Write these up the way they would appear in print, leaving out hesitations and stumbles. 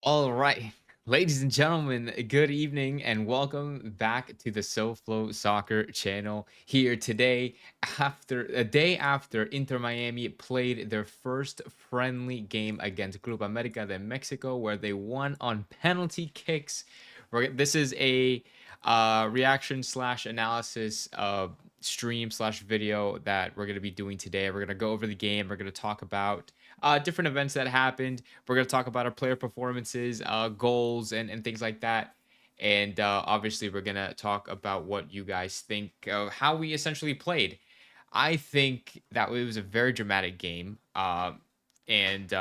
All right, ladies and gentlemen, good evening and welcome back to the SoFlo Soccer channel. Here today, after a day after Inter Miami played their first friendly game against Club América de Mexico, where they won on penalty kicks. This is a reaction slash analysis stream slash video that we're going to be doing today. We're going to go over the game. We're going to talk about different events that happened. We're going to talk about our player performances, goals, and things like that. And obviously, we're going to talk about what you guys think of how we essentially played. I think that it was a very dramatic game. And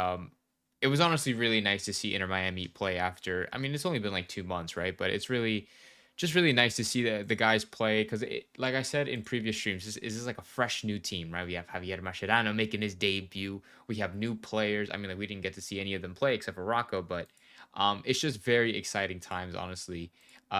it was honestly really nice to see Inter Miami play after. I mean, it's only been like 2 months, right? But it's really just really nice to see the guys play because, like I said in previous streams, this is like a fresh new team, right? We have Javier Mascherano making his debut. We have new players. I mean, like we didn't get to see any of them play except for Rocco, but it's just very exciting times, honestly,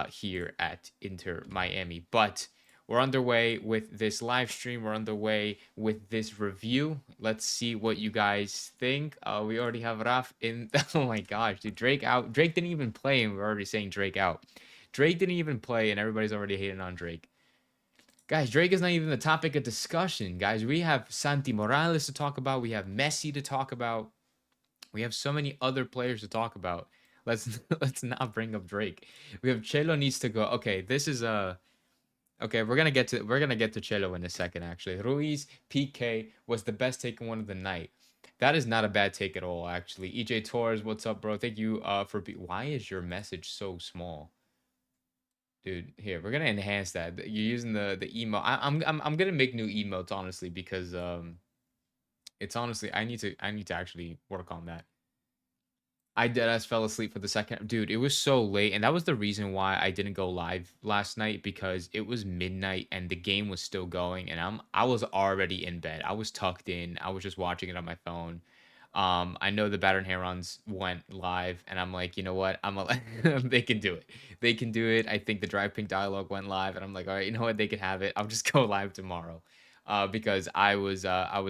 here at Inter Miami. But we're underway with this live stream. We're underway with this review. Let's see what you guys think. We already have Raf in. Oh my gosh, dude, Drake out. Drake didn't even play, and we're already saying Drake out. Drake didn't even play, and everybody's already hating on Drake. Guys, Drake is not even the topic of discussion. Guys, we have Santi Morales to talk about. We have Messi to talk about. We have so many other players to talk about. Let's not bring up Drake. We have Chelo needs to go. Okay, this is a okay. We're gonna get to Chelo in a second. Actually, Ruiz PK was the best taken one of the night. That is not a bad take at all. Actually, EJ Torres, what's up, bro? Thank you Why is your message so small? Dude, here we're gonna enhance that. You're using the emo. I'm gonna make new emotes honestly because it's honestly I need to actually work on that. I deadass fell asleep for the second. Dude, it was so late, and that was the reason why I didn't go live last night because it was midnight and the game was still going, and I was already in bed. I was tucked in. I was just watching it on my phone. I know the Battered Herons went live, and I'm like, you know what? They can do it. They can do it. I think the Drive Pink dialogue went live, and I'm like, all right, you know what? They can have it. I'll just go live tomorrow, because I was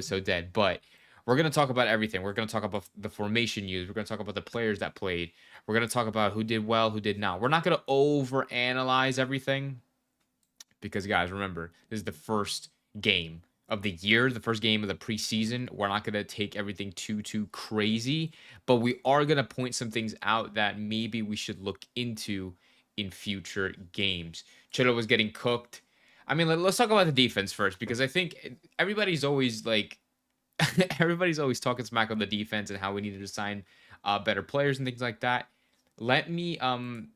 so dead. But we're going to talk about everything. We're going to talk about the formation used. We're going to talk about the players that played. We're going to talk about who did well, who did not. We're not going to overanalyze everything because, guys, remember, this is the first game of the year, the first game of the preseason. We're not going to take everything too crazy, but we are going to point some things out that maybe we should look into in future games. Chilo was getting cooked. I mean, let's talk about the defense first because I think everybody's always like everybody's always talking smack on the defense and how we needed to sign better players and things like that. Let me I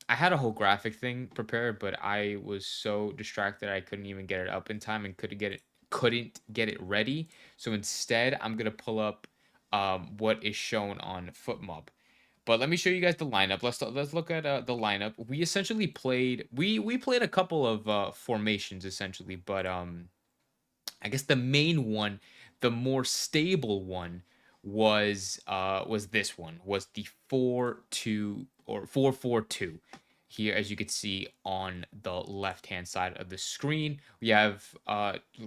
had a whole graphic thing prepared, but I was so distracted I couldn't even get it up in time and couldn't get it ready. So instead, I'm gonna pull up what is shown on FootMob. But let me show you guys the lineup. Let's look at the lineup. We essentially played we played a couple of formations essentially, but I guess the main one, the more stable one, was this one, was the 4-2 or 4-4-2. Here, as you can see on the left-hand side of the screen, we have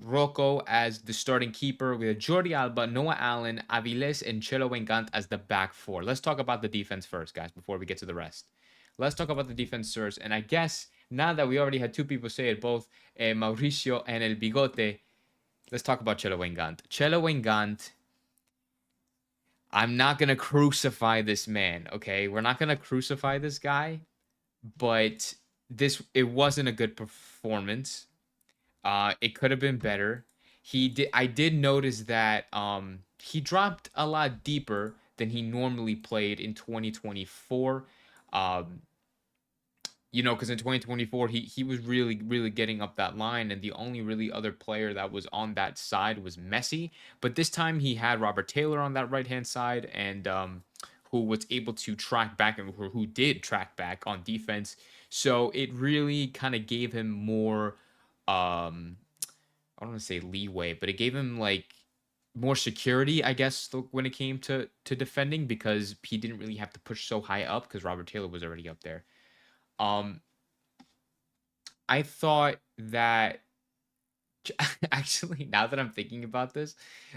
Rocco as the starting keeper. We have Jordi Alba, Noah Allen, Aviles, and Chelo Wengant as the back four. Let's talk about the defense first, guys, before we get to the rest. Let's talk about the defense first. And I guess now that we already had two people say it, both Mauricio and El Bigote, let's talk about Chelo Wengant. Chelo Wengant, I'm not going to crucify this man, okay? We're not going to crucify this guy, but it wasn't a good performance. It could have been better. I did notice that he dropped a lot deeper than he normally played in 2024. Um because in 2024 he was really getting up that line, and the only really other player that was on that side was Messi. But this time he had Robert Taylor on that right hand side, and who was able to track back and who did track back on defense. So it really kind of gave him more, I don't want to say leeway, but it gave him like more security, I guess, when it came to defending, because he didn't really have to push so high up because Robert Taylor was already up there. Um, I thought that actually, now that I'm thinking about this,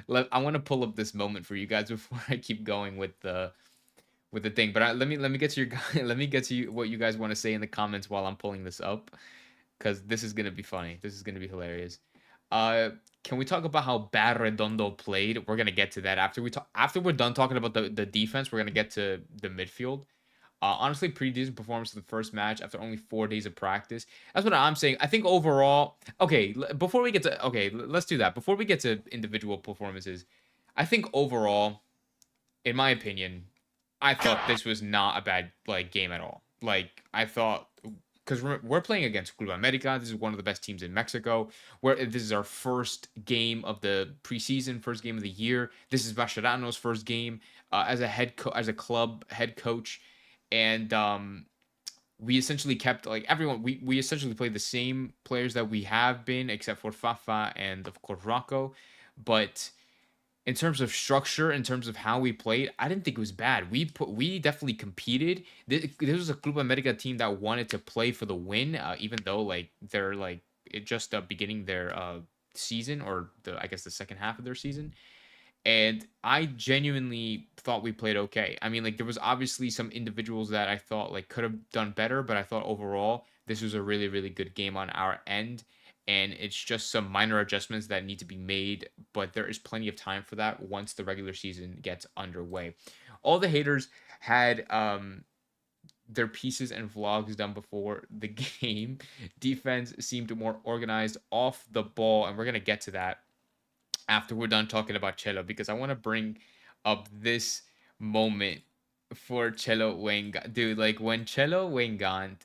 I want to pull up this moment for you guys before I keep going with with the thing. But let me get to your let me get to what you guys want to say in the comments while I'm pulling this up, because this is gonna be funny. This is gonna be hilarious. Uh, can we talk about how bad Redondo played? We're gonna get to that after we're done talking about the defense. We're gonna get to the midfield. Honestly, pretty decent performance in the first match after only 4 days of practice. That's what I'm saying. I think overall, okay, before we get to, okay, let's do that. Before we get to individual performances, I think overall, in my opinion, I thought this was not a bad like game at all. Like I thought, because we're playing against Club América. This is one of the best teams in Mexico. Where this is our first game of the preseason, first game of the year. This is Mascherano's first game as a as a club head coach, and we essentially kept like everyone. We essentially played the same players that we have been, except for Fafa and of course Rocco, but in terms of structure, in terms of how we played, I didn't think it was bad. We definitely competed. This was a Club America team that wanted to play for the win, even though like they're like just beginning their season, or the I guess the second half of their season. And I genuinely thought we played okay. I mean, like there was obviously some individuals that I thought like could have done better, but I thought overall this was a really really good game on our end, and it's just some minor adjustments that need to be made, but there is plenty of time for that once the regular season gets underway. All the haters had their pieces and vlogs done before the game. Defense seemed more organized off the ball, and we're going to get to that after we're done talking about Cello, because I want to bring up this moment for Cello Weingart. Dude, like when Cello Weingart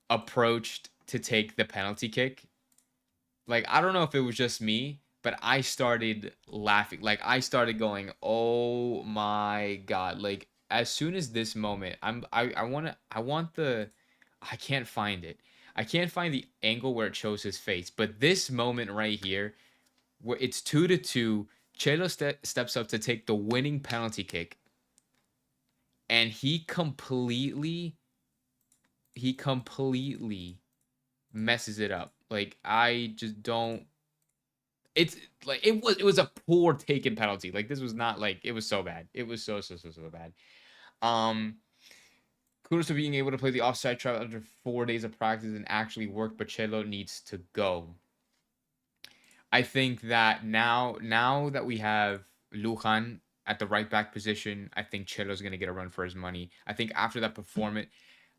approached to take the penalty kick, like I don't know if it was just me, but I started laughing. Like I started going, "Oh my god." Like as soon as this moment, I want the I can't find it. I can't find the angle where it shows his face, but this moment right here where it's 2-2. Chelo steps up to take the winning penalty kick, and he completely messes it up. Like I just don't. It's like it was a poor taken penalty. Like this was not like it was so bad. It was so bad. Um, Kudos to being able to play the offside trap after 4 days of practice and actually work, but Chelo needs to go. I think that now that we have Lujan at the right back position, I think Chelo's going to get a run for his money. I think after that performance,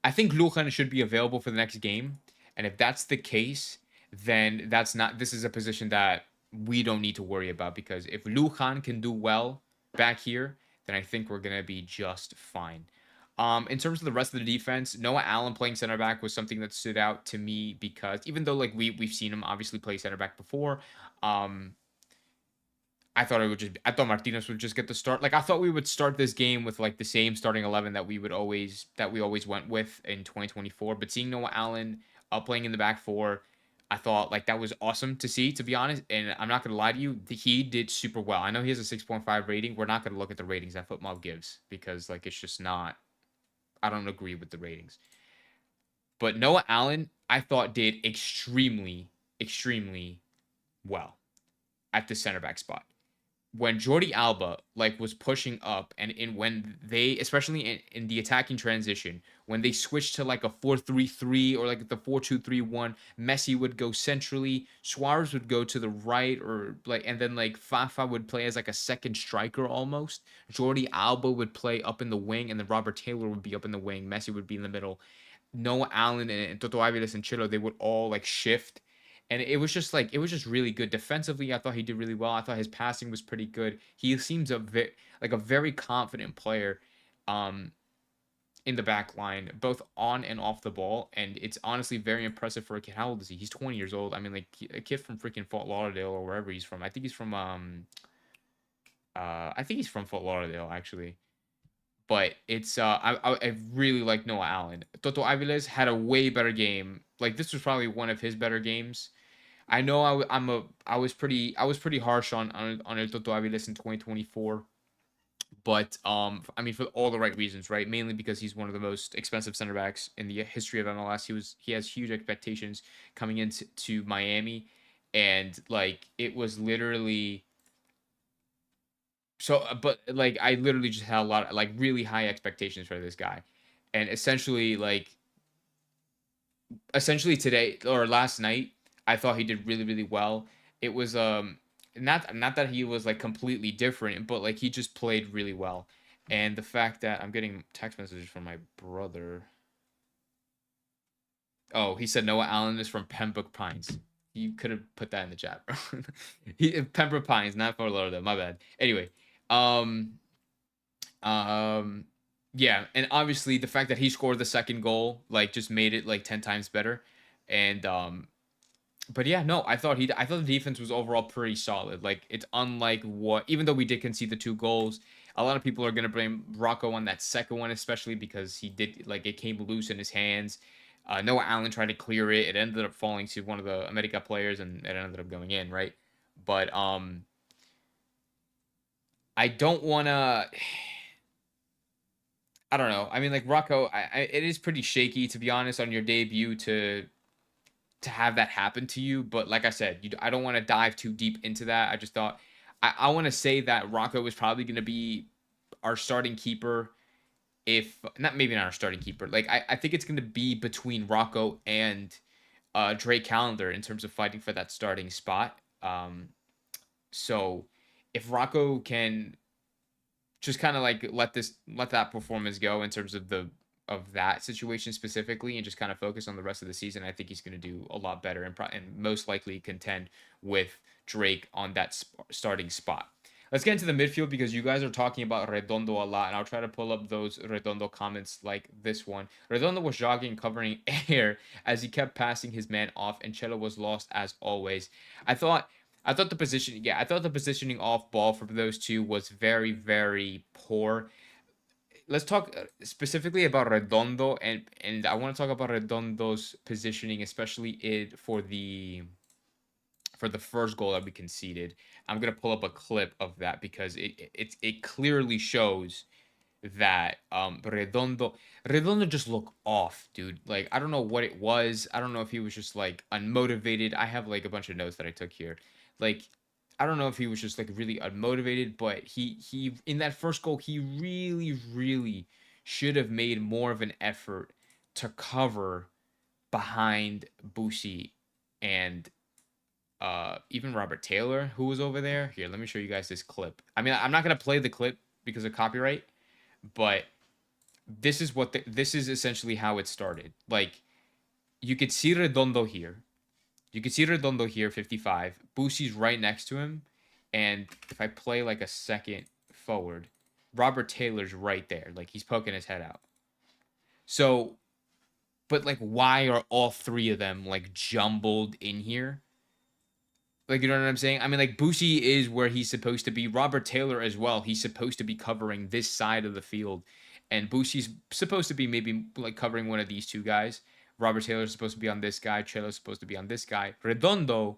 I think Lujan should be available for the next game. And if that's the case, then this is a position that we don't need to worry about, because if Lujan can do well back here, then I think we're going to be just fine. In terms of the rest of the defense, Noah Allen playing center back was something that stood out to me, because even though like we've seen him obviously play center back before, um, I thought Martinez would just get the start. Like I thought we would start this game with like the same starting 11 that we always went with in 2024. But seeing Noah Allen playing in the back four, I thought like that was awesome to see, to be honest. And I'm not gonna lie to you, he did super well. I know he has a 6.5 rating. We're not gonna look at the ratings that FootMob gives, because like it's just not. I don't agree with the ratings. But Noah Allen, I thought did extremely well at the center back spot. When Jordi Alba like was pushing up, and when they, especially in the attacking transition, when they switched to like a 4-3-3 or like the 4-2-3-1, Messi would go centrally, Suarez would go to the right, or like, and then like Fafa would play as like a second striker almost. Jordi Alba would play up in the wing, and then Robert Taylor would be up in the wing. Messi would be in the middle. Noah Allen and Toto Aviles and Chilo, they would all like shift. And it was just really good defensively. I thought he did really well. I thought his passing was pretty good. He seems like a very confident player, um, in the back line, both on and off the ball. And it's honestly very impressive for a kid. How old is he? He's 20 years old. I mean, like a kid from freaking Fort Lauderdale or wherever he's from. I think he's from I think he's from Fort Lauderdale actually. But it's I really like Noah Allen. Toto Aviles had a way better game. Like this was probably one of his better games. I know I was pretty harsh on El Toto Aviles in 2024, but I mean for all the right reasons, right? Mainly because he's one of the most expensive center backs in the history of MLS. He has huge expectations coming into to Miami, and like it was literally So, but like I literally just had a lot of like really high expectations for this guy, and essentially today or last night, I thought he did really really well. It was not that he was like completely different, but like he just played really well. And the fact that I'm getting text messages from my brother. Oh, he said Noah Allen is from Pembroke Pines. You could have put that in the chat, bro. Pembroke Pines, not Fort Lauderdale. My bad. Anyway, um, um, yeah, and obviously the fact that he scored the second goal like just made it like 10 times better. And but yeah, no, I thought the defense was overall pretty solid. Like it's unlike what, even though we did concede the 2 goals, a lot of people are gonna blame Rocco on that second one, especially because he did like it came loose in his hands. Noah Allen tried to clear it. It ended up falling to one of the America players, and it ended up going in, right? But I don't wanna. I don't know. I mean, like Rocco, it is pretty shaky to be honest on your debut to have that happen to you. But like I said, I don't want to dive too deep into that. I just thought I want to say that Rocco was probably going to be our starting keeper. If not, maybe not our starting keeper. Like I think it's going to be between Rocco and Drake Callender in terms of fighting for that starting spot. So if Rocco can just kind of like let that performance go in terms of the of that situation specifically and just kind of focus on the rest of the season, I think he's going to do a lot better and most likely contend with Drake on that starting spot. Let's get into the midfield because you guys are talking about Redondo a lot, and I'll try to pull up those Redondo comments like this one. Redondo was jogging, covering air as he kept passing his man off, and Chelo was lost as always. I thought I thought the position, yeah, I thought the positioning off ball for those two was very, very poor. Let's talk specifically about Redondo, and I want to talk about Redondo's positioning, especially for the first goal that we conceded. I'm gonna pull up a clip of that because it clearly shows that Redondo just looked off, dude. Like I don't know what it was. I don't know if he was just like unmotivated. I have like a bunch of notes that I took here. Like I don't know if he was just like really unmotivated, but he in that first goal he really really should have made more of an effort to cover behind Bushi and even Robert Taylor who was over there. Here, let me show you guys this clip. I mean, I'm not going to play the clip because of copyright, but this is essentially how it started. Like you could see Redondo here. You could see Redondo here, 55. Bushi's right next to him, and if I play like a second forward, Robert Taylor's right there. Like he's poking his head out. So, but like, why are all three of them like jumbled in here? Like, you know what I'm saying? I mean, like, Bushi is where he's supposed to be. Robert Taylor as well. He's supposed to be covering this side of the field. And Bushi's supposed to be maybe like covering one of these two guys. Robert Taylor's supposed to be on this guy. Chelo's supposed to be on this guy. Redondo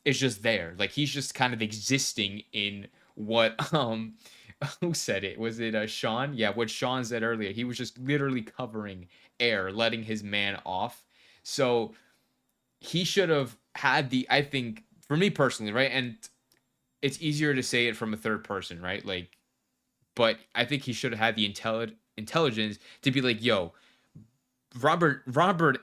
is just there. Like, he's just kind of existing in what, who said it? Was it Sean? Yeah, what Sean said earlier. He was just literally covering air, letting his man off. So he should have had I think, for me personally, right? And it's easier to say it from a third person, right? Like, but I think he should have had the intelligence to be like, yo, Robert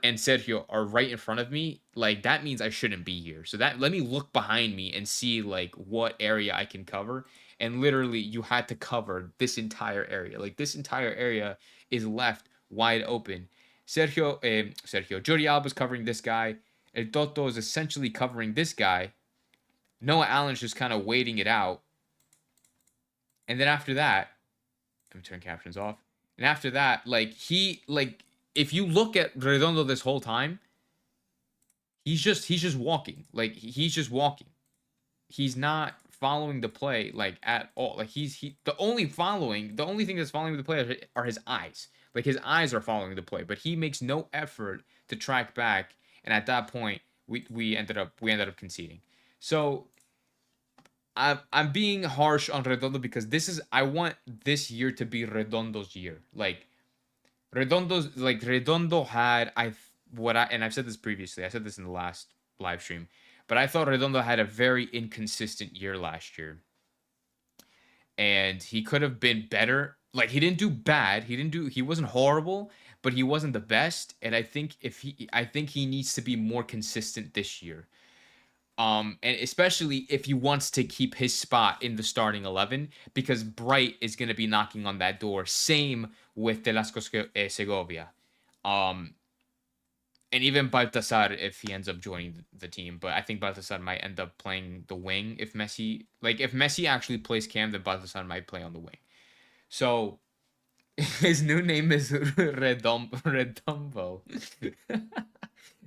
and Sergio are right in front of me. Like that means I shouldn't be here. So that let me look behind me and see like what area I can cover. And literally, you had to cover this entire area. Like this entire area is left wide open. Jordi Alba's covering this guy. El Toto is essentially covering this guy. Noah Allen's just kind of waiting it out. And then after that, let me turn captions off. And after that, if you look at Redondo this whole time, he's just walking. Like he's just walking. He's not following the play like at all. Like the only thing that's following the play are his eyes. Like his eyes are following the play, but he makes no effort to track back. And at that point, we ended up conceding. So I'm being harsh on Redondo because I want this year to be Redondo's year. Like Redondo had and I've said this previously. I said this in the last live stream, but I thought Redondo had a very inconsistent year last year. and he could have been better. Like, he didn't do bad. He wasn't horrible, but he wasn't the best. And I think he needs to be more consistent this year. And especially if he wants to keep his spot in the starting 11, because Bright is going to be knocking on that door. Same with Velasco Segovia. Um, and even Baltasar if he ends up joining the team. But I think Baltasar might end up playing the wing if Messi actually plays Cam, then Baltasar might play on the wing. So his new name is Redombo.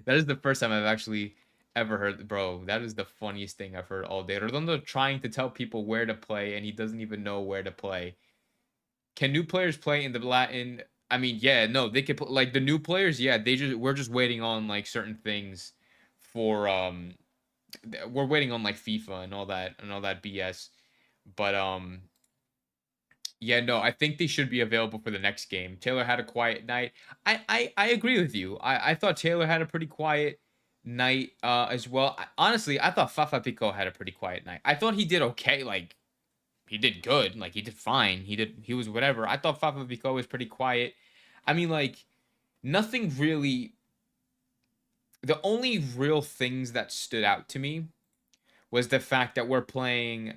That is the first time I've actually ever heard, bro. That is the funniest thing I've heard all day. Redondo trying to tell people where to play, and he doesn't even know where to play. Can new players play in the Latin? I mean, yeah, no, they could like the new players. Yeah, we're just waiting on like certain things for we're waiting on like FIFA and all that BS. But yeah, no, I think they should be available for the next game. Taylor had a quiet night. I agree with you. I thought Taylor had a pretty quiet night as well. Honestly, I thought Fafa Pico had a pretty quiet night. I thought he did okay. Like, he did good. Like, he did fine. He was whatever. I thought Fafa Pico was pretty quiet. I mean, like, nothing really. The only real things that stood out to me was the fact that we're playing.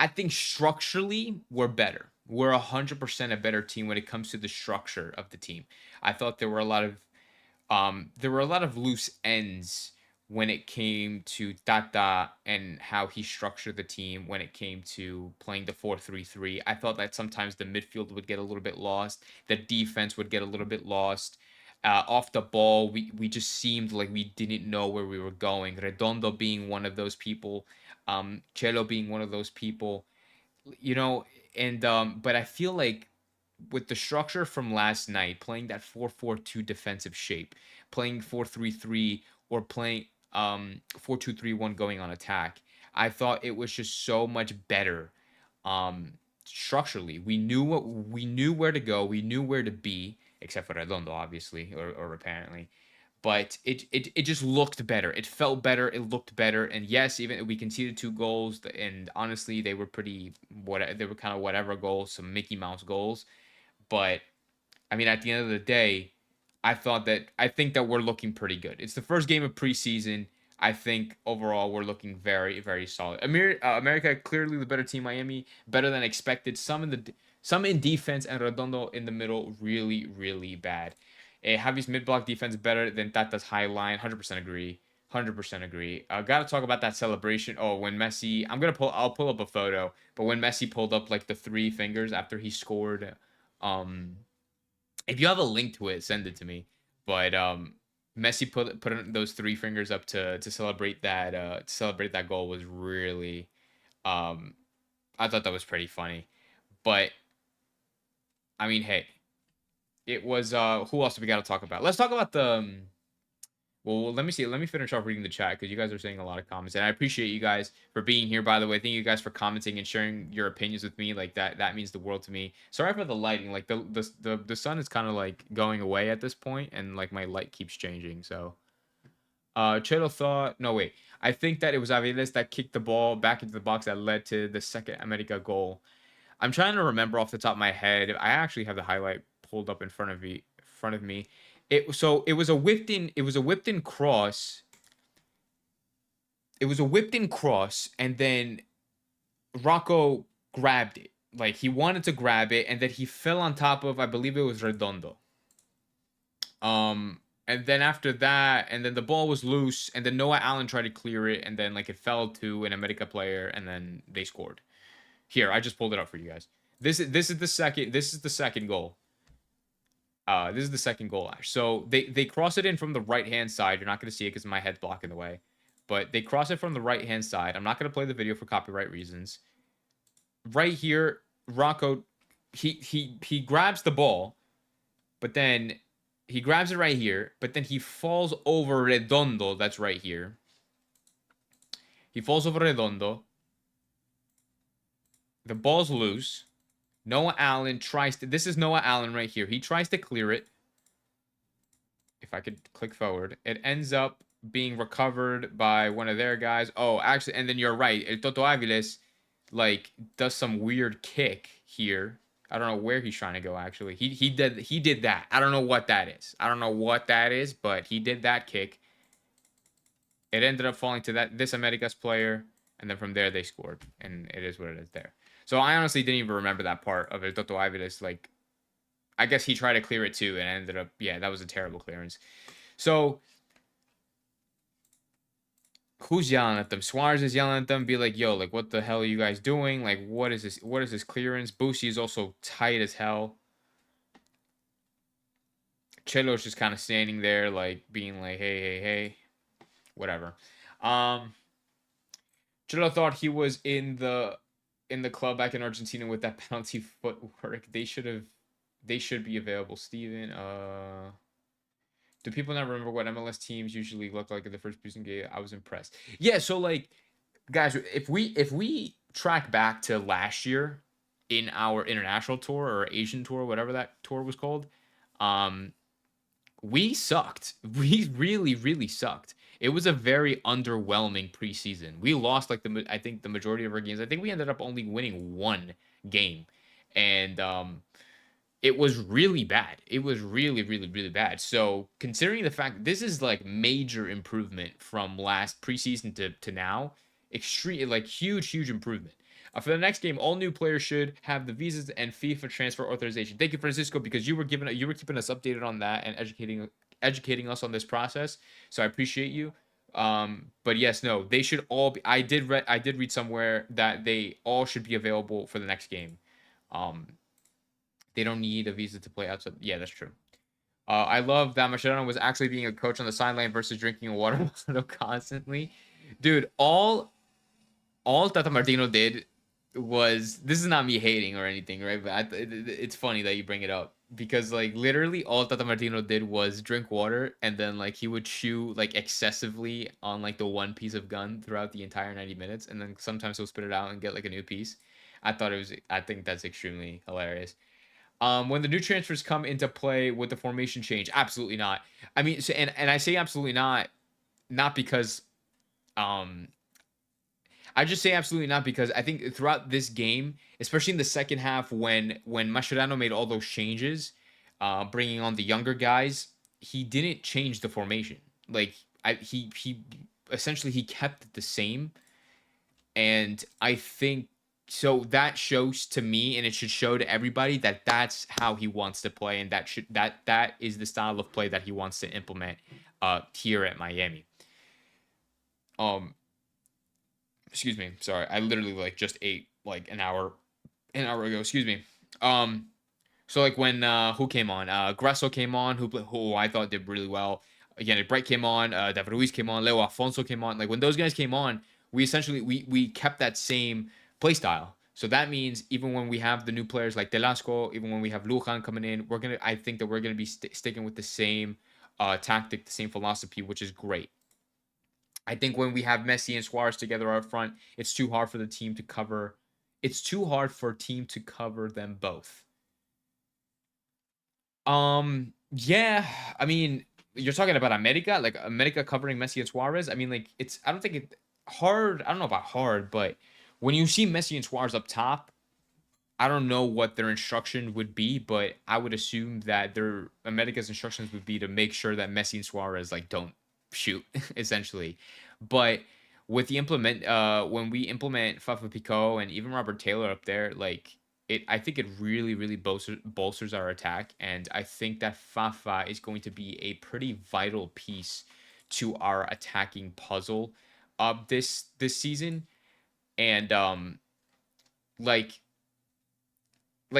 I think structurally we're better. We're 100% a better team when it comes to the structure of the team. I thought there were a lot of loose ends when it came to Tata and how he structured the team when it came to playing the 4-3-3. I thought that sometimes the midfield would get a little bit lost, the defense would get a little bit lost. Off the ball, we just seemed like we didn't know where we were going. Redondo being one of those people, Chelo being one of those people, you know, and but I feel like with the structure from last night, playing that 4-4-2 defensive shape, playing 4-3-3 or playing 4-2-3-1 going on attack, I thought it was just so much better structurally. We knew where to go, we knew where to be, except for Redondo obviously or apparently. But it just looked better. It felt better. It looked better. And yes, even we conceded 2 goals, and honestly, they were they were kind of whatever goals, some Mickey Mouse goals. But I mean, at the end of the day, I think that we're looking pretty good. It's the first game of preseason. I think overall we're looking very, very solid. America clearly the better team. Miami better than expected. Some in defense and Redondo in the middle really, really bad. Javi's mid block defense better than Tata's high line. 100% agree. 100% agree. Gotta talk about that celebration. Oh, when Messi, I'll pull up a photo. But when Messi pulled up like the 3 fingers after he scored, um, if you have a link to it, send it to me. But Messi put those 3 fingers up to celebrate that goal was really, um, I thought that was pretty funny. But I mean, hey, it was who else do we got to talk about? Let's talk about the well, let me see. Let me finish off reading the chat because you guys are saying a lot of comments, and I appreciate you guys for being here. By the way, thank you guys for commenting and sharing your opinions with me. Like that means the world to me. Sorry for the lighting. Like the sun is kind of like going away at this point, and like my light keeps changing. So, Cheto thought. No wait. I think that it was Aviles that kicked the ball back into the box that led to the second America goal. I'm trying to remember off the top of my head. I actually have the highlight pulled up in front of me. It was a whipped in cross. It was a whipped in cross, and then Rocco grabbed it. Like he wanted to grab it, and then he fell on top of, I believe it was Redondo. And then after that, and then the ball was loose, and then Noah Allen tried to clear it, and then like it fell to an America player, and then they scored. Here, I just pulled it up for you guys. This is the second goal. This is the second goal, Ash. So they cross it in from the right hand side. You're not going to see it because my head's blocking the way. But they cross it from the right hand side. I'm not going to play the video for copyright reasons. Right here, Rocco, he grabs the ball, but then he grabs it right here. But then he falls over Redondo. That's right here. He falls over Redondo. The ball's loose. Noah Allen tries to... This is Noah Allen right here. He tries to clear it. If I could click forward. It ends up being recovered by one of their guys. Oh, actually, and then you're right. El Toto Aviles like does some weird kick here. I don't know where he's trying to go actually. He did that. I don't know what that is. I don't know what that is, but he did that kick. It ended up falling to this America's player, and then from there they scored, and it is what it is there. So I honestly didn't even remember that part of it. Toto Aviles, like, I guess he tried to clear it too, and ended up, yeah, that was a terrible clearance. So who's yelling at them? Suarez is yelling at them, be like, yo, like, what the hell are you guys doing? Like, what is this? What is this clearance? Boosie is also tight as hell. Chelo's just kind of standing there, like, being like, hey, whatever. Chelo thought he was in the club back in Argentina with that penalty footwork. They should be available. Steven, do people not remember what MLS teams usually look like in the first preseason game? I was impressed. Yeah, so like, guys, if we track back to last year in our international tour or Asian tour, whatever that tour was called, um, we sucked. We really, really sucked. It was a very underwhelming preseason. We lost like I think the majority of our games. I think we ended up only winning one game, and it was really bad. It was really, really, really bad. So considering the fact this is like major improvement from last preseason to now, extreme like huge improvement. For the next game, all new players should have the visas and FIFA transfer authorization. Thank you, Francisco, because you were keeping us updated on that and educating us on this process. So I appreciate you. But yes, no, they should all be. I did read somewhere that they all should be available for the next game. Um, they don't need a visa to play outside. Yeah, that's true. I love that Mascherano was actually being a coach on the sideline versus drinking a water bottle constantly. Dude, all Tata Martino did was, this is not me hating or anything, right? But it's funny that you bring it up because like literally all Tata Martino did was drink water, and then like he would chew like excessively on like the one piece of gun throughout the entire 90 minutes, and then sometimes he'll spit it out and get like a new piece. I think that's extremely hilarious. When the new transfers come into play with the formation change, absolutely not. I mean, so, and I say absolutely not because um I just say absolutely not because I think throughout this game, especially in the second half, when Mascherano made all those changes, bringing on the younger guys, he didn't change the formation. Like he essentially he kept it the same, and I think so that shows to me, and it should show to everybody that that's how he wants to play, and that is the style of play that he wants to implement here at Miami. Um, excuse me, sorry, I literally like just ate like an hour ago. Excuse me. Um, so like when who came on? Gresso came on, who I thought did really well. Again, Bright came on, David Ruiz came on, Leo Afonso came on. Like when those guys came on, we essentially we kept that same play style. So that means even when we have the new players like Telasco, even when we have Lujan coming in, I think that we're gonna be sticking with the same tactic, the same philosophy, which is great. I think when we have Messi and Suarez together up front, it's too hard for the team to cover. It's too hard for a team to cover them both. Yeah, I mean, you're talking about America, like America covering Messi and Suarez. I mean, like it's. I don't think it hard. I don't know about hard, but when you see Messi and Suarez up top, I don't know what their instruction would be, but I would assume that their America's instructions would be to make sure that Messi and Suarez like don't shoot essentially. But with the implement when we implement Fafa Pico and even Robert Taylor up there, like I think it really bolsters our attack, and I think that Fafa is going to be a pretty vital piece to our attacking puzzle this season. And like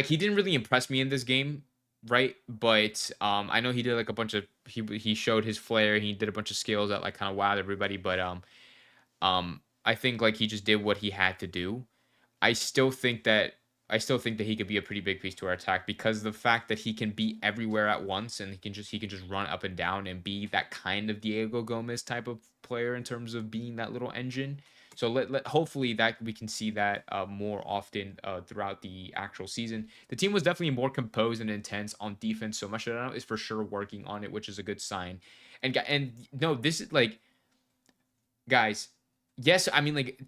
he didn't really impress me in this game, right? But I know he did like a bunch of he showed his flair. He did a bunch of skills that like kind of wowed everybody. But I think like he just did what he had to do. I still think that I still think that he could be a pretty big piece to our attack because the fact that he can be everywhere at once, and he can just run up and down and be that kind of Diego Gomez type of player in terms of being that little engine. So hopefully that we can see that more often throughout the actual season. The team was definitely more composed and intense on defense, so Mascherano is for sure working on it, which is a good sign. And no, this is like, guys, yes, I mean, like,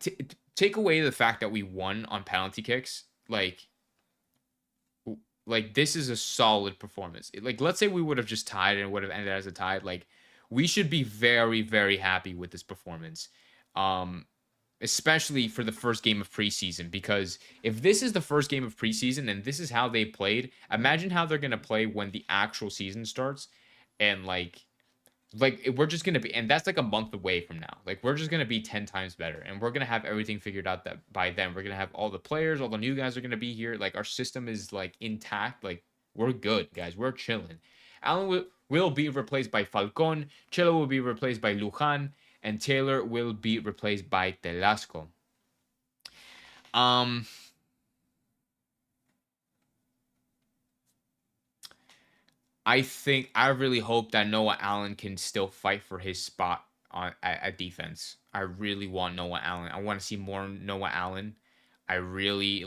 take away the fact that we won on penalty kicks, like this is a solid performance. Like, let's say we would have just tied and it would have ended as a tie. Like, we should be very, very happy with this performance. Um, Especially for the first game of preseason, because if this is the first game of preseason and this is how they played, imagine how they're gonna play when the actual season starts, and like we're just gonna be, and that's like a month away from now. Like, we're just gonna be 10 times better, and we're gonna have everything figured out. That by then we're gonna have all the players, all the new guys are gonna be here. Like, our system is like intact. Like, we're good, guys. We're chilling. Allen will be replaced by Falcon. Chelo will be replaced by Lujan, and Taylor will be replaced by Telasco. um I really hope that Noah Allen can still fight for his spot at defense. I really want Noah Allen. I want to see more Noah Allen. I really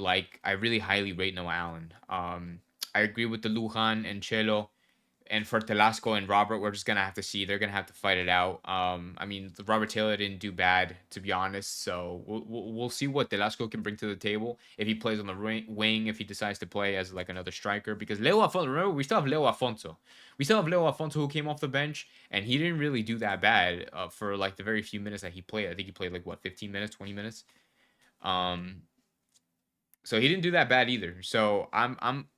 highly rate Noah Allen. I agree with the Lujan and Chelo. And for Telasco and Robert, we're just gonna have to see. They're gonna have to fight it out. I mean, Robert Taylor didn't do bad, to be honest. So we'll see what Telasco can bring to the table if he plays on the wing, if he decides to play as like another striker. Because Leo Afonso, remember, we still have Leo Afonso. We still have Leo Afonso, who came off the bench, and he didn't really do that bad for like the very few minutes that he played. I think he played like what, 15 minutes, 20 minutes. Um, so he didn't do that bad either. So I'm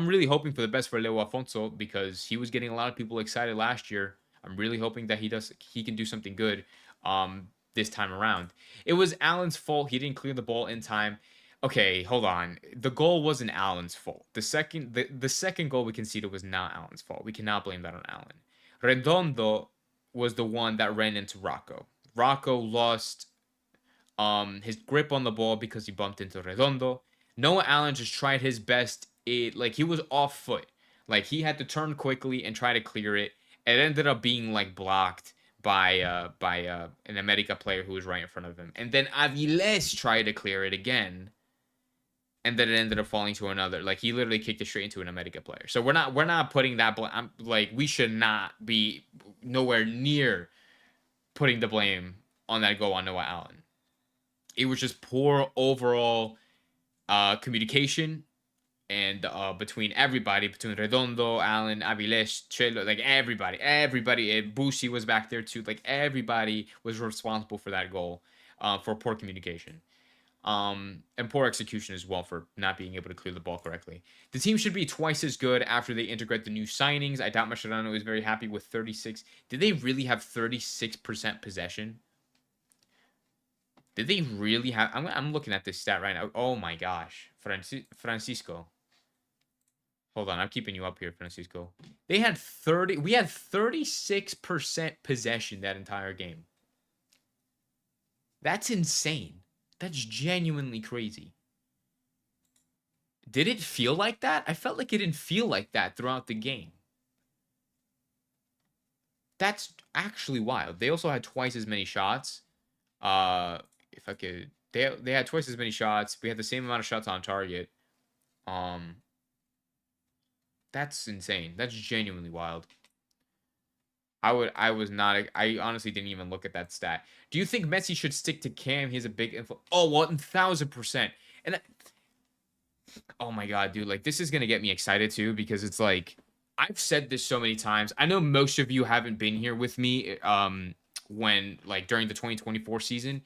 really hoping for the best for Leo Afonso, because he was getting a lot of people excited last year. I'm really hoping that he can do something good this time around. It was Allen's fault. He didn't clear the ball in time. Okay, hold on. The goal wasn't Allen's fault. The second goal we conceded was not Allen's fault. We cannot blame that on Allen. Redondo was the one that ran into Rocco. Rocco lost his grip on the ball because he bumped into Redondo. Noah Allen just tried his best. Like, he was off foot. Like, he had to turn quickly and try to clear it. It ended up being like blocked by an América player who was right in front of him. And then Aviles tried to clear it again. And then it ended up falling to another. Like, he literally kicked it straight into an América player. So we're not putting that like, we should not be nowhere near putting the blame on that goal on Noah Allen. It was just poor overall communication, and between everybody, between Redondo, Allen, Aviles, Chelo, like everybody, Bushi was back there too. Like, everybody was responsible for that goal, for poor communication, and poor execution as well, for not being able to clear the ball correctly. The team should be twice as good after they integrate the new signings. I doubt Mascherano is very happy with 36. Did they really have 36% possession? Did they really have? I'm looking at this stat right now. Oh my gosh, Francisco. Hold on, I'm keeping you up here, Francisco. They had 30. We had 36% possession that entire game. That's insane. That's genuinely crazy. Did it feel like that? I felt like it didn't feel like that throughout the game. That's actually wild. They also had twice as many shots. If I could, they had twice as many shots. We had the same amount of shots on target. That's insane. That's genuinely wild. I was not. I honestly didn't even look at that stat. Do you think Messi should stick to Cam? He's a big influence. Oh, 1000%. And oh my god, dude, like, this is gonna get me excited too, because it's like, I've said this so many times. I know most of you haven't been here with me when, like, during the 2024 season,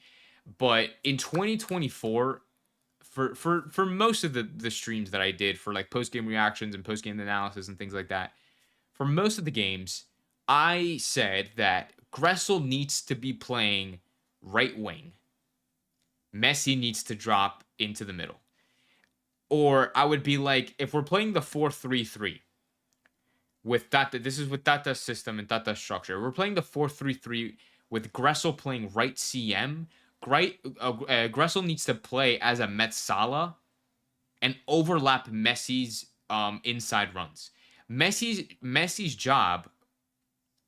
but in 2024, for most of the streams that I did for like post game reactions and post game analysis and things like that, for most of the games, I said that Gressel needs to be playing right wing. Messi needs to drop into the middle. Or I would be like, if we're playing the 4-3-3 with Tata, this is with Tata's system and Tata's structure. We're playing the 4-3-3 with Gressel playing right CM. Gressel needs to play as a Metsala and overlap Messi's inside runs. Messi's job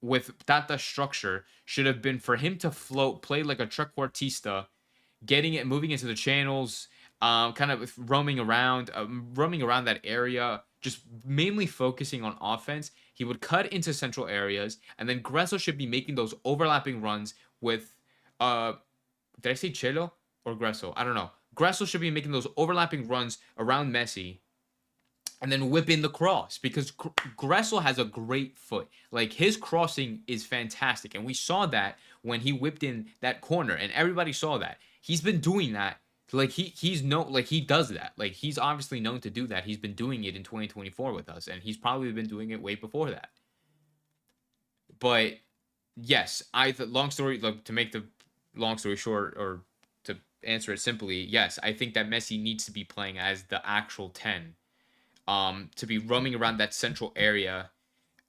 with Tata's structure should have been for him to float, play like a trequartista, getting it, moving into the channels, kind of roaming around that area, just mainly focusing on offense. He would cut into central areas, and then Gressel should be making those overlapping runs with did I say Chelo or Gressel? I don't know. Gressel should be making those overlapping runs around Messi and then whip in the cross because Gressel has a great foot. Like his crossing is fantastic, and we saw that when he whipped in that corner, and everybody saw that. He's been doing that. Like he's no like he does that. Like he's obviously known to do that. He's been doing it in 2024 with us, and he's probably been doing it way before that. But yes, long story like to make the long story short or to answer it simply, yes, I think that Messi needs to be playing as the actual 10 to be roaming around that central area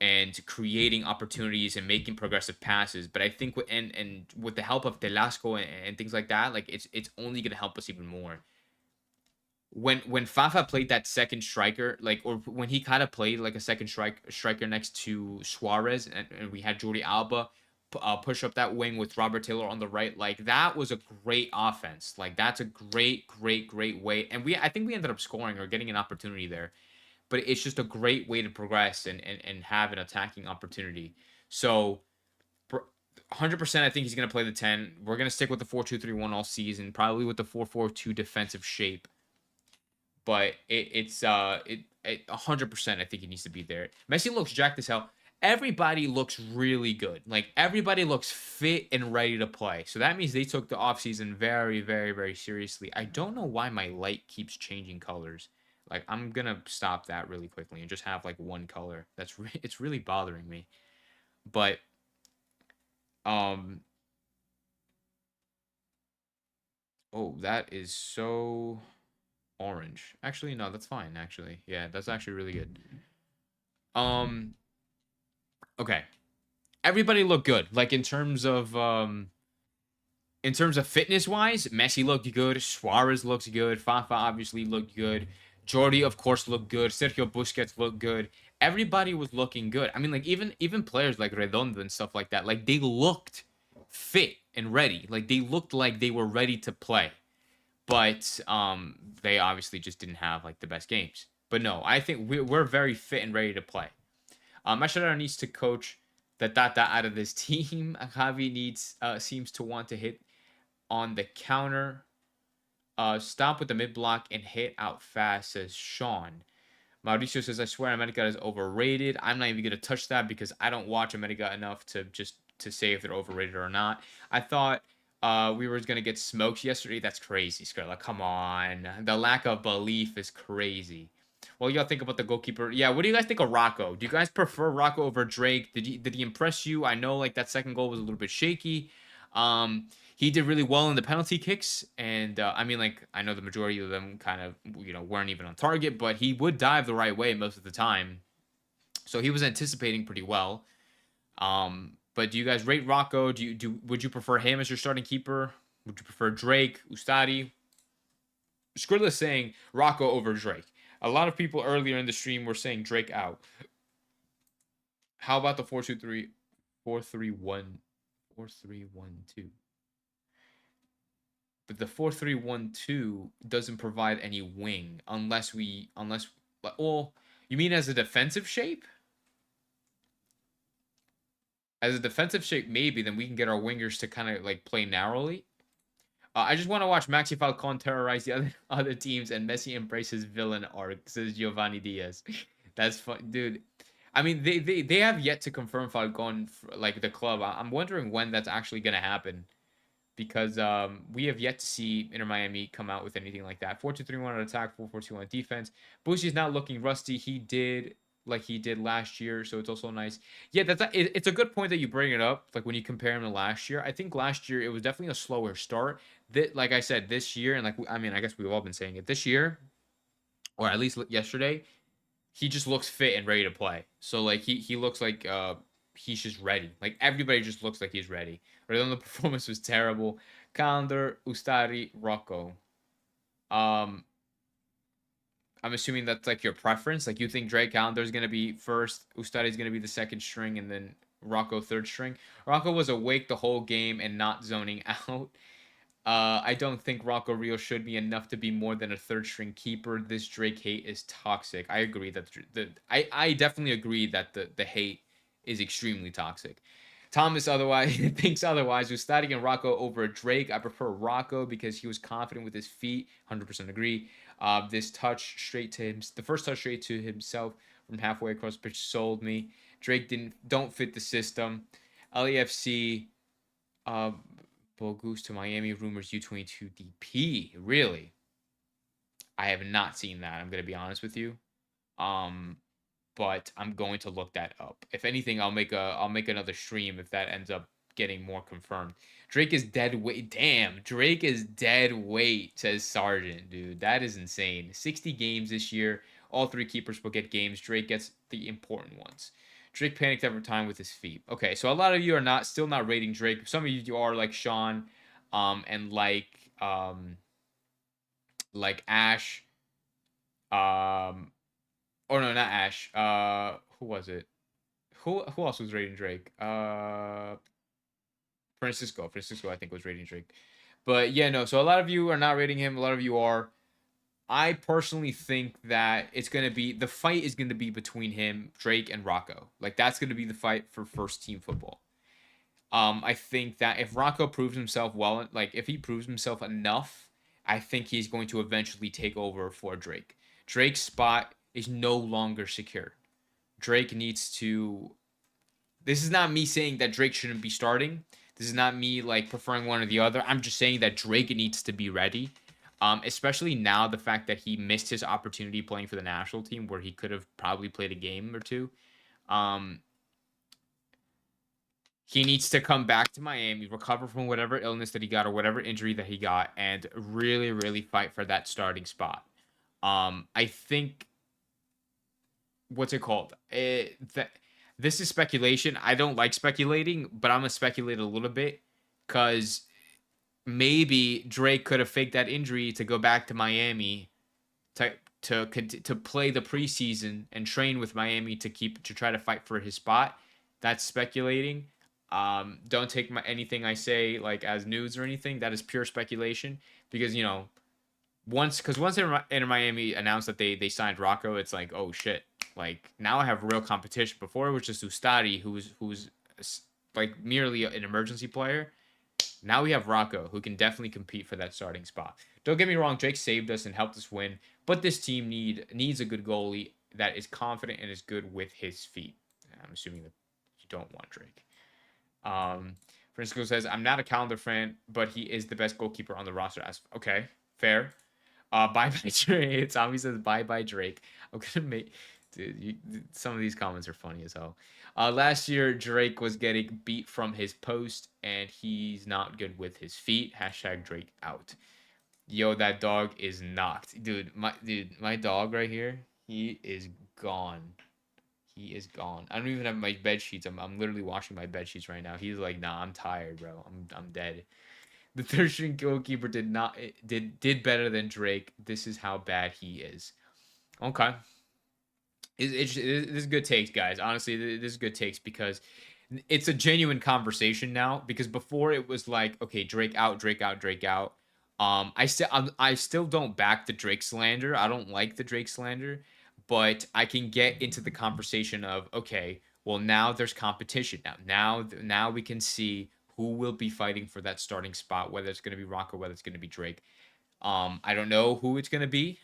and creating opportunities and making progressive passes. But I think and with the help of Telasco and things like that, like it's only gonna help us even more. When Fafa played that second striker, like or when he kind of played like a second striker next to Suarez, and we had Jordi Alba push up that wing with Robert Taylor on the right, like that was a great offense. Like that's a great way. And I think we ended up scoring or getting an opportunity there, but it's just a great way to progress and have an attacking opportunity. So 100% I think he's going to play the 10. We're going to stick with the 4-2-3-1 all season, probably with the 4-4-2 defensive shape. But it's 100% I think he needs to be there. Messi looks jacked as hell. Everybody looks really good. Like everybody looks fit and ready to play. So that means they took the offseason very seriously. I don't know why my light keeps changing colors. Like I'm gonna stop that really quickly and just have like one color. It's really bothering me. But um oh, that is so orange. Actually, no, that's fine. Actually, yeah, that's actually really good. Um, okay, everybody looked good. Like in terms of fitness wise, Messi looked good. Suarez looks good. Fafa obviously looked good. Jordi, of course, looked good. Sergio Busquets looked good. Everybody was looking good. I mean, like even players like Redondo and stuff like that, like they looked fit and ready. Like they looked like they were ready to play. But they obviously just didn't have like the best games. But no, I think we're very fit and ready to play. Mascherano needs to coach the Tata out of this team. Javi seems to want to hit on the counter. Stop with the mid block and hit out fast, says Sean. Mauricio says, I swear America is overrated. I'm not even going to touch that because I don't watch America enough to say if they're overrated or not. I thought we were going to get smoked yesterday. That's crazy, Scarlett. Come on. The lack of belief is crazy. What do y'all think about the goalkeeper? Yeah, what do you guys think of Rocco? Do you guys prefer Rocco over Drake? Did he impress you? I know like that second goal was a little bit shaky. He did really well in the penalty kicks, and I mean, like I know the majority of them kind of weren't even on target, but he would dive the right way most of the time, so he was anticipating pretty well. But do you guys rate Rocco? Would you prefer him as your starting keeper? Would you prefer Drake, Ustadi? Skrilla is saying Rocco over Drake. A lot of people earlier in the stream were saying Drake out. How about the 4-2-3, 4-3-1, 4-3-1-2? But the 4-3-1-2 doesn't provide any wing unless well, you mean as a defensive shape? As a defensive shape, maybe then we can get our wingers to kind of like play narrowly. I just want to watch Maxi Falcon terrorize the other teams and Messi embrace his villain arc, says Giovanni Diaz. That's fun, dude. I mean, they have yet to confirm Falcon like the club. I'm wondering when that's actually gonna happen because we have yet to see Inter Miami come out with anything like that. 4-2-3-1 on attack, 4-4-2 on defense. Bussi's not looking rusty. He did like he did last year, so it's also nice. Yeah, it's a good point that you bring it up. Like when you compare him to last year, I think last year it was definitely a slower start. That, like I said, this year, and like I mean, I guess we've all been saying it this year, or at least yesterday, he just looks fit and ready to play. So like he looks like he's just ready. Like everybody just looks like he's ready. The performance was terrible. Calendar, Ustari, Rocco. Um, I'm assuming that's like your preference. Like you think Drake Calendar is gonna be first, Ustari is gonna be the second string, and then Rocco third string. Rocco was awake the whole game and not zoning out. I don't think Rocco Rio should be enough to be more than a third string keeper. This Drake hate is toxic. I agree that I definitely agree that the hate is extremely toxic. Thomas otherwise thinks otherwise. Ustadi and Rocco over Drake. I prefer Rocco because he was confident with his feet. 100% agree. This touch straight to him, the first touch straight to himself from halfway across the pitch sold me. Drake don't fit the system. LAFC, uh, Bogus to Miami rumors U22 DP. Really, I have not seen that. I'm gonna be honest with you. Um, but I'm going to look that up. If anything, I'll make another stream if that ends up getting more confirmed. Drake is dead weight. Damn, Drake is dead weight, says Sargent, dude. That is insane. 60 games this year. All three keepers will get games. Drake gets the important ones. Drake panicked every time with his feet. Okay, so a lot of you are still not rating Drake. Some of you are like Sean, and like Ash, or no, not Ash. Who was it? Who else was rating Drake? Francisco. Francisco, I think, was rating Drake. But yeah, no. So a lot of you are not rating him. A lot of you are. I personally think that it's gonna be the fight is gonna be between him, Drake, and Rocco. Like that's gonna be the fight for first team football. I think that if Rocco proves himself well, like if he proves himself enough, I think he's going to eventually take over for Drake. Drake's spot is no longer secure. Drake needs to. This is not me saying that Drake shouldn't be starting. This is not me like preferring one or the other. I'm just saying that Drake needs to be ready. Especially now, the fact that he missed his opportunity playing for the national team, where he could have probably played a game or two. Um, he needs to come back to Miami, recover from whatever illness that he got or whatever injury that he got, and really, really fight for that starting spot. I think what's it called? This is speculation. I don't like speculating, but I'm gonna speculate a little bit because maybe Drake could have faked that injury to go back to Miami to to play the preseason and train with Miami to try to fight for his spot. That's speculating. Don't take anything I say like as news or anything. That is pure speculation because once Inter Miami announced that they signed Rocco, it's like, oh shit, like now I have real competition. Before it was just Ustadi, who's like merely an emergency player. Now we have Rocco, who can definitely compete for that starting spot. Don't get me wrong, Drake saved us and helped us win, but this team needs a good goalie that is confident and is good with his feet. I'm assuming that you don't want Drake. Francisco says, I'm not a Calendar fan, but he is the best goalkeeper on the roster. Okay, fair. Bye bye Drake. Tommy says bye bye Drake. I'm gonna make, dude. Some of these comments are funny as hell. Last year Drake was getting beat from his post, and he's not good with his feet. Hashtag Drake out. Yo, that dog is knocked, My dog right here, he is gone. He is gone. I don't even have my bed sheets. I'm literally washing my bed sheets right now. He's like, nah, I'm tired, bro. I'm dead. The third string goalkeeper did better than Drake. This is how bad he is. Okay, this is good takes, guys. Honestly, this is good takes because it's a genuine conversation now. Because before it was like, okay, Drake out, Drake out, Drake out. I still don't back the Drake slander. I don't like the Drake slander, but I can get into the conversation of, okay, well now there's competition now we can see who will be fighting for that starting spot, whether it's going to be Rocco, whether it's going to be Drake. I don't know who it's going to be.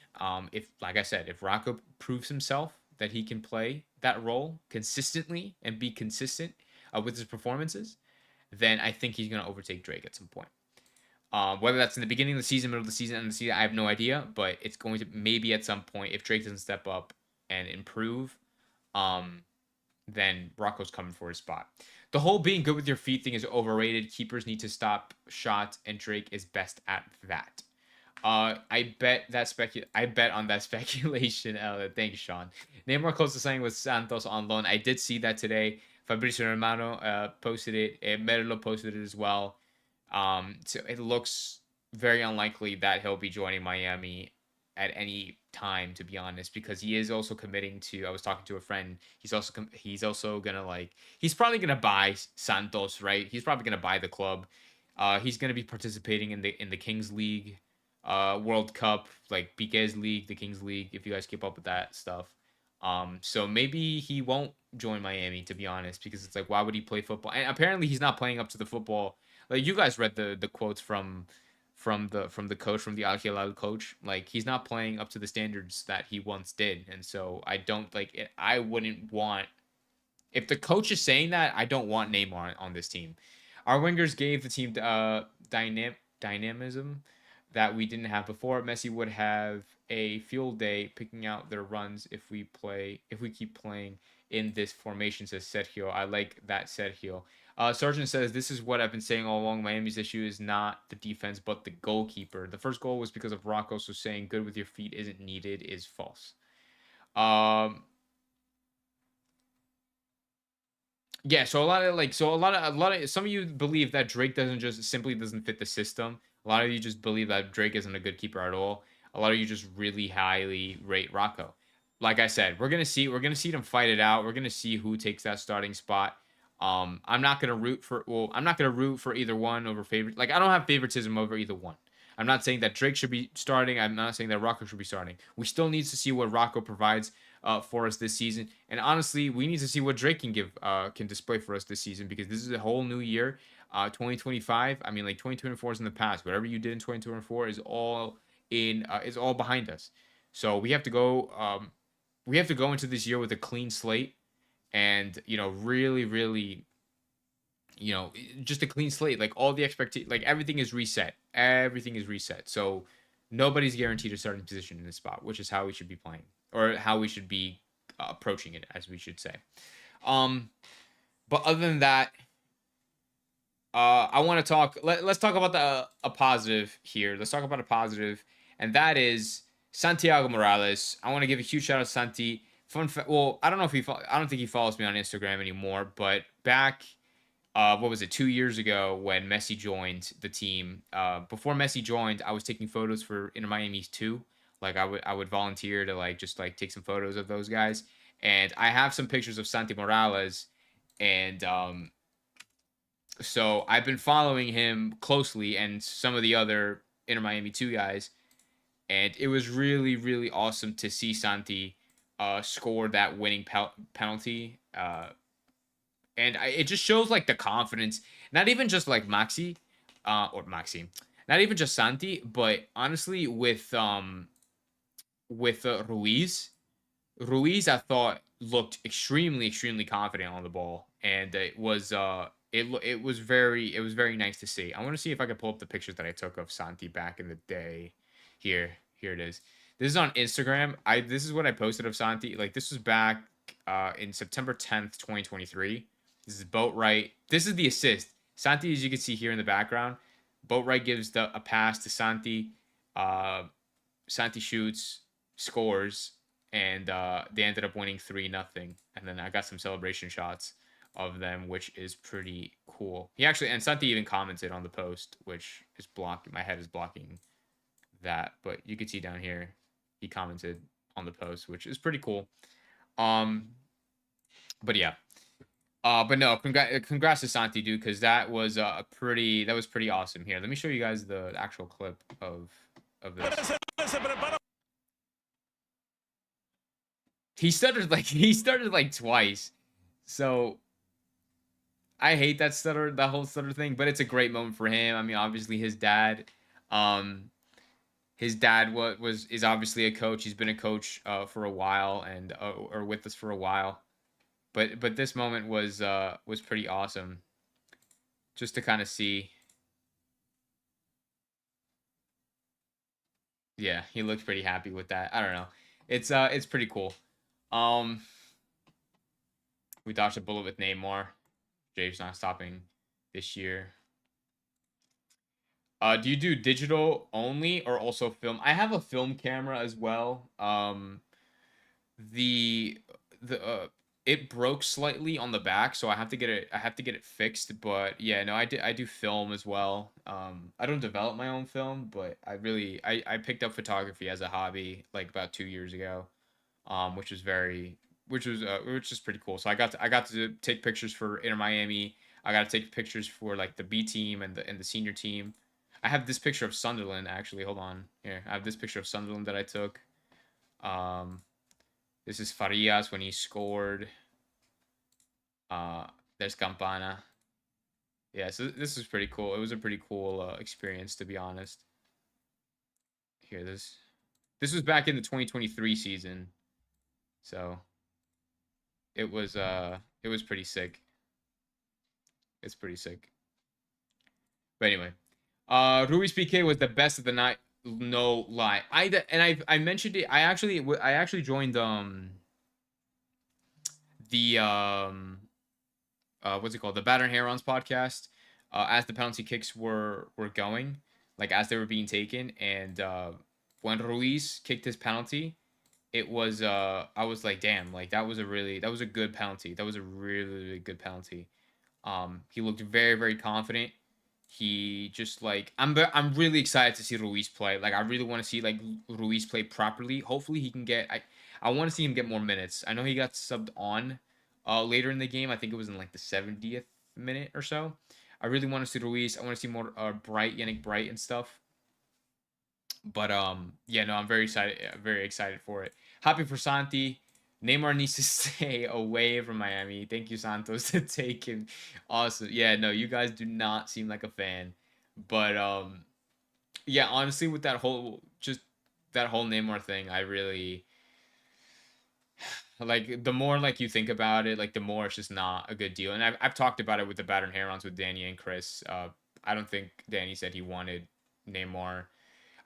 If, like I said, if Rocco proves himself that he can play that role consistently and be consistent with his performances, then I think he's going to overtake Drake at some point. Whether that's in the beginning of the season, middle of the season, end of the season, I have no idea. But it's going to maybe at some point, if Drake doesn't step up and improve, then Rocco's coming for his spot. The whole being good with your feet thing is overrated. Keepers need to stop shots, and Drake is best at that. I bet on that speculation. Thanks, Sean. Neymar close to signing with Santos on loan. I did see that today. Fabrizio Romano posted it. Merlo posted it as well. So it looks very unlikely that he'll be joining Miami at any time, to be honest, because he is also committing to. I was talking to a friend. He's also gonna he's probably gonna buy Santos, right? He's probably gonna buy the club. He's gonna be participating in the Kings League, World Cup, like PKS League, the Kings League. If you guys keep up with that stuff, So maybe he won't join Miami, to be honest, because it's like, why would he play football? And apparently he's not playing up to the football. Like, you guys read the quotes from the coach, from the Al Hilal coach. Like, he's not playing up to the standards that he once did. And so I don't like it. I wouldn't want, if the coach is saying that, I don't want Neymar on this team. Our wingers gave the team dynamism that we didn't have before. Messi would have a field day picking out their runs if we keep playing in this formation, says Sergio. I like that, Sergio. Sergeant says, this is what I've been saying all along. Miami's issue is not the defense, but the goalkeeper. The first goal was because of Rocco, so saying good with your feet isn't needed is false. Yeah, so a lot of some of you believe that Drake doesn't fit the system. A lot of you just believe that Drake isn't a good keeper at all. A lot of you just really highly rate Rocco. Like I said, we're gonna see them fight it out. We're gonna see who takes that starting spot. I'm not gonna root for either one over favorite. Like, I don't have favoritism over either one. I'm not saying that Drake should be starting. I'm not saying that Rocco should be starting. We still need to see what Rocco provides for us this season. And honestly, we need to see what Drake can display for us this season, because this is a whole new year. 2025. I mean, like, 2024 is in the past. Whatever you did in 2024 is all behind us. So we have to go. We have to go into this year with a clean slate, and really, really, just a clean slate. Like, all the expectation, like, everything is reset. Everything is reset. So nobody's guaranteed a starting position in this spot, which is how we should be playing, or how we should be approaching it, as we should say. Um, but other than that, I want to talk. Let's talk about a positive here. Let's talk about a positive, and that is Santiago Morales. I want to give a huge shout out to Santi. Well, I don't know if I don't think he follows me on Instagram anymore, but back, what was it, 2 years ago when Messi joined the team. Before Messi joined, I was taking photos for Inter Miami's too. Like, I would volunteer to, like, just like take some photos of those guys, and I have some pictures of Santi Morales, and so I've been following him closely, and some of the other Inter Miami 2 guys, and it was really, really awesome to see Santi score that winning penalty. It just shows, like, the confidence, not even just like Maxi, not even just Santi, but honestly with Ruiz. Ruiz, I thought, looked extremely, extremely confident on the ball, and it was very nice to see. I want to see if I can pull up the pictures that I took of Santi back in the day. Here it is. This is on Instagram. This is what I posted of Santi. Like, this was back in September 10th, 2023. This is Boatwright. This is the assist. Santi, as you can see here in the background, Boatwright gives a pass to Santi. Santi shoots, scores, and they ended up winning 3-0. And then I got some celebration shots of them, which is pretty cool. And Santi even commented on the post, which is blocking. My head is blocking that, but you can see down here, he commented on the post, which is pretty cool. But yeah. But no, congrats to Santi, dude, because that was pretty awesome. Here, let me show you guys the actual clip of this. He stuttered like twice. So I hate that whole stutter thing, but it's a great moment for him. I mean, obviously his dad is obviously a coach. He's been a coach for a while, and or with us for a while. But this moment was pretty awesome, just to kind of see. Yeah, he looked pretty happy with that. I don't know. It's pretty cool. Um, we dodged a bullet with Neymar. Jay's not stopping this year. Do you do digital only or also film? I have a film camera as well. The it broke slightly on the back, so I have to get it fixed. But yeah, no, I do film as well. I don't develop my own film, but I picked up photography as a hobby like about 2 years ago, which was pretty cool. So I got to take pictures for Inter Miami. I got to take pictures for, like, the B team and the senior team. I have this picture of Sunderland, actually. Hold on. Here, I have this picture of Sunderland that I took. Um, This is Farias when he scored. There's Campana. Yeah, so this is pretty cool. It was a pretty cool experience, to be honest. Here, this was back in the 2023 season, so it was pretty sick. It's pretty sick. But anyway, Ruiz PK was the best of the night. No lie. I mentioned it. I actually joined the what's it called, the Batter Herons podcast, as the penalty kicks were going, like as they were being taken, and when Ruiz kicked his penalty, it was I was like, damn, like that was a good penalty. That was a really, really good penalty. He looked very, very confident. He just like I'm really excited to see Ruiz play. Like I really want to see like Ruiz play properly. Hopefully he can get I want to see him get more minutes. I know he got subbed on later in the game. I think it was in like the 70th minute or so. I really want to see Ruiz. I want to see more Bright, Yannick Bright and stuff. But yeah, no, I'm very excited for it. Happy for Santi. Neymar needs to stay away from Miami. Thank you, Santos, to take him. Awesome. Yeah, no, you guys do not seem like a fan. But yeah, honestly, with that whole Neymar thing, I really like the more like you think about it, like the more it's just not a good deal. And I've talked about it with the Battered Herons with Danny and Chris. I don't think Danny said he wanted Neymar.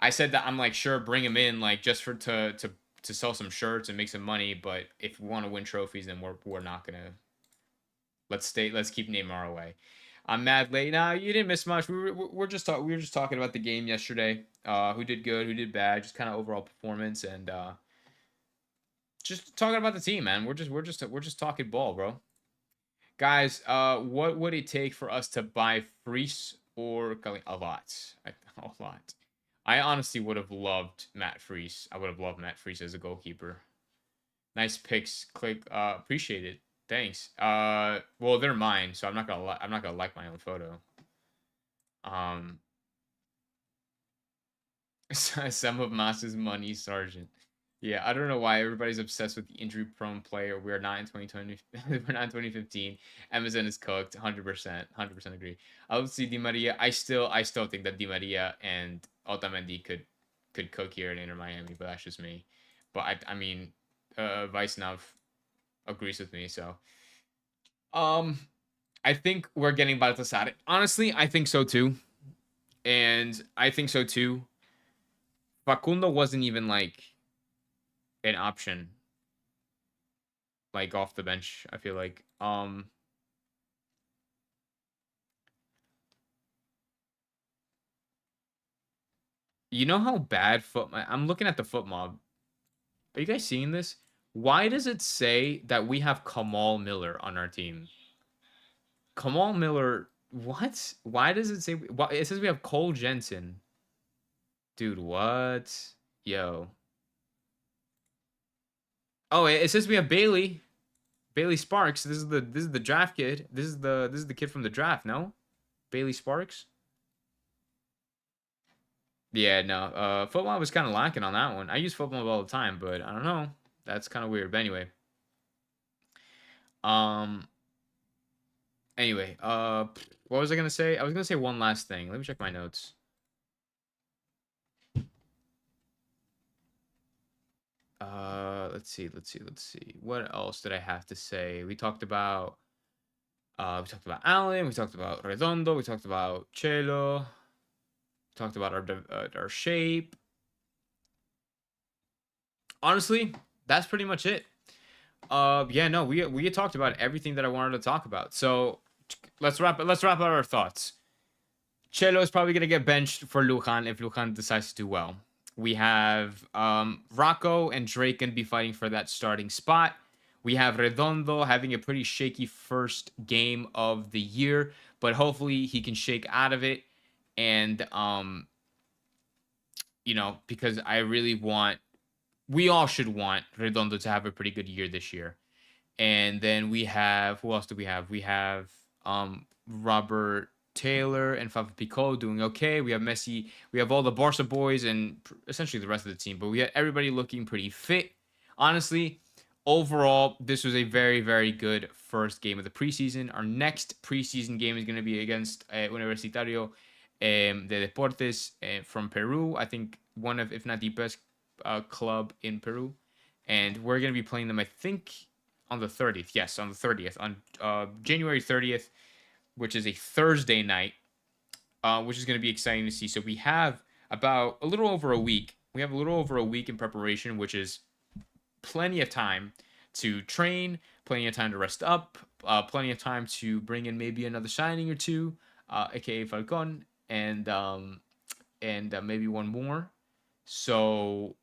I said that I'm like, sure, bring him in, like just for to sell some shirts and make some money. But if we want to win trophies, then we're not gonna. Let's keep Neymar away. I'm mad late. Nah, you didn't miss much. We were just talking about the game yesterday. Who did good, who did bad, just kind of overall performance, and just talking about the team, man. We're just talking ball, bro. Guys, what would it take for us to buy Freese or a lot? A lot. I honestly would have loved Matt Freese. I would have loved Matt Freese as a goalkeeper. Nice picks. Click. Appreciate it. Thanks. Well, they're mine, so I'm not gonna like my own photo. Um, some of Mas's money, Sergeant. Yeah, I don't know why everybody's obsessed with the injury-prone player. We're not in 2020. We're not in 2015. Amazon is cooked. 100%. 100% agree. I would see Di Maria. I still think that Di Maria and Otamendi could cook here in Inter Miami, but that's just me. But I mean, Weissnav agrees with me. So, um, I think we're getting Baltasar. Honestly, I think so too, and I think so too. Facundo wasn't even like an option, like off the bench. I feel like you know how bad I'm looking at the foot mob. Are you guys seeing this? Why does it say that we have Kamal Miller on our team? Kamal Miller, what? Why does it say it says we have Cole Jensen? Dude, what? Yo. Oh, it says we have Bailey Sparks. This is the draft kid. This is the kid from the draft, no? Bailey Sparks? Yeah, no. Football was kind of lacking on that one. I use football all the time, but I don't know. That's kind of weird. But anyway. Um anyway, what was I gonna say? I was gonna say one last thing. Let me check my notes. Let's see. What else did I have to say? We talked about Allen, we talked about Redondo, we talked about Chelo, we talked about our shape. Honestly, that's pretty much it. Yeah, no, we talked about everything that I wanted to talk about. So let's wrap up our thoughts. Chelo is probably gonna get benched for Lujan if Lujan decides to do well. We have Rocco and Drake gonna be fighting for that starting spot. We have Redondo having a pretty shaky first game of the year, but hopefully he can shake out of it. And you know, because I really want, we all should want Redondo to have a pretty good year this year. And then we have, who else do we have? We have Robert Taylor and Fafa Pico doing okay. We have Messi. We have all the Barca boys and essentially the rest of the team. But we have everybody looking pretty fit. Honestly, overall, this was a very, very good first game of the preseason. Our next preseason game is going to be against Universitario de Deportes from Peru. I think one of, if not the best club in Peru. And we're going to be playing them, I think, on the 30th. Yes, on the 30th, on January 30th, which is a Thursday night, which is going to be exciting to see. So we have about a little over a week. We have a little over a week in preparation, which is plenty of time to train, plenty of time to rest up, plenty of time to bring in maybe another signing or two, aka Falcon, and maybe one more. So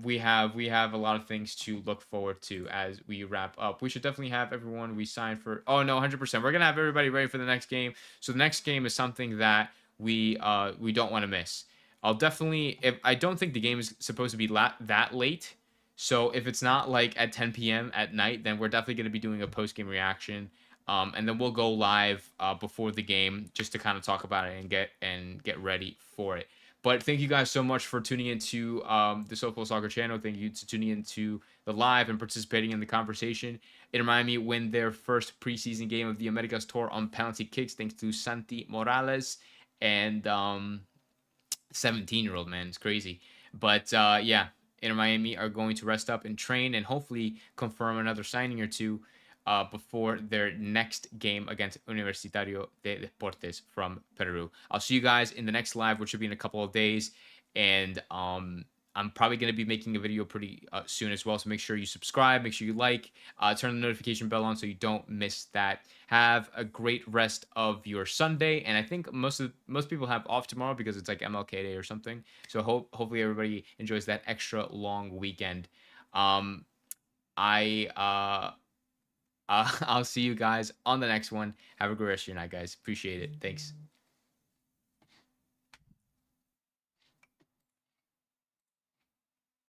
we have a lot of things to look forward to as we wrap up. We should definitely have everyone we signed for. Oh no, 100%. We're gonna have everybody ready for the next game. So the next game is something that we don't want to miss. I'll definitely. If I don't think the game is supposed to be that late. So if it's not like at 10 p.m. at night, then we're definitely going to be doing a post game reaction. And then we'll go live before the game just to kind of talk about it and get ready for it. But thank you guys so much for tuning into the SoFlo Soccer channel. Thank you to tuning into the live and participating in the conversation. Inter Miami win their first preseason game of the Americas tour on penalty kicks thanks to Santi Morales and 17-year-old man. It's crazy. But yeah, Inter Miami are going to rest up and train and hopefully confirm another signing or two before their next game against Universitario de Deportes from Peru. I'll see you guys in the next live, which should be in a couple of days. And I'm probably going to be making a video pretty soon as well. So make sure you subscribe, make sure you like, turn the notification bell on so you don't miss that. Have a great rest of your Sunday. And I think most people have off tomorrow because it's like MLK Day or something. So hopefully everybody enjoys that extra long weekend. Um, I I'll see you guys on the next one. Have a great rest of your night, guys. Appreciate it. Thanks.